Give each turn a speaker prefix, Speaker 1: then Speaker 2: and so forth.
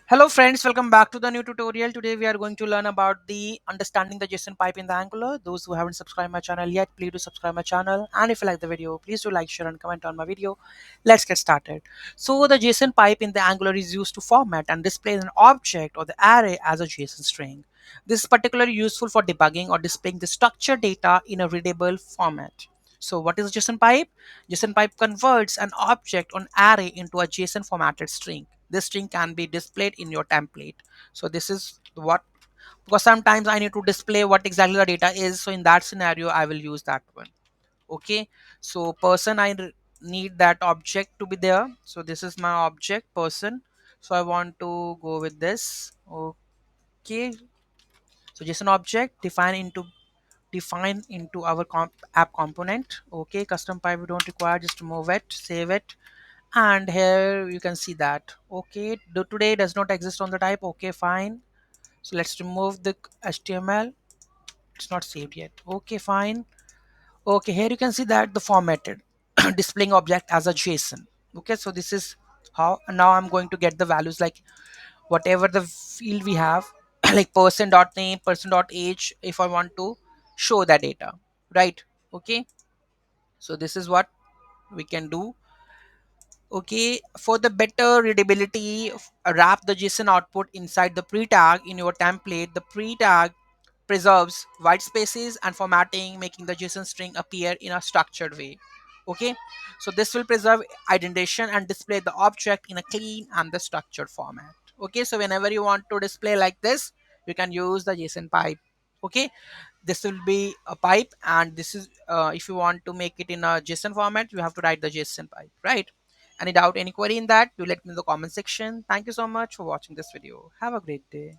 Speaker 1: Hello friends, welcome back to the new tutorial. Today we are going to learn about the understanding the JSON pipe in the Angular. Those who haven't subscribed my channel yet, please do subscribe my channel. And if you like the video, please do like, share and comment on my video. Let's get started. So the JSON pipe in the Angular is used to format and display an object or the array as a JSON string. This is particularly useful for debugging or displaying the structured data in a readable format. So what is JSON pipe? JSON pipe converts an object or array into a JSON formatted string. This string can be displayed in your template. So this is what, because sometimes I need to display what exactly the data is. So in that scenario, I will use that one. Okay. So person, need that object to be there. So this is my object person. So I want to go with this. Okay. So JSON object define into our app component. Okay, custom pipe we don't require, just remove it, save it. And here you can see that, okay, today does not exist on the type. Okay, fine. So let's remove the HTML. It's not saved yet. Okay, fine. Okay, here you can see that the formatted displaying object as a JSON. Okay, so this is how now I'm going to get the values, like whatever the field we have like person dot name, person dot age, if I want to show that data, right? Okay, so this is what we can do. Okay, for the better readability, wrap the JSON output inside the pre-tag in your template. The pre-tag preserves white spaces and formatting, making the JSON string appear in a structured way. Okay, so this will preserve indentation and display the object in a clean and the structured format. Okay, so whenever you want to display like this, you can use the JSON pipe. Okay, this will be a pipe, and this is if you want to make it in a JSON format, you have to write the JSON pipe, right? Any doubt, any query in that, do let me in the comment section. Thank you so much for watching this video. Have a great day.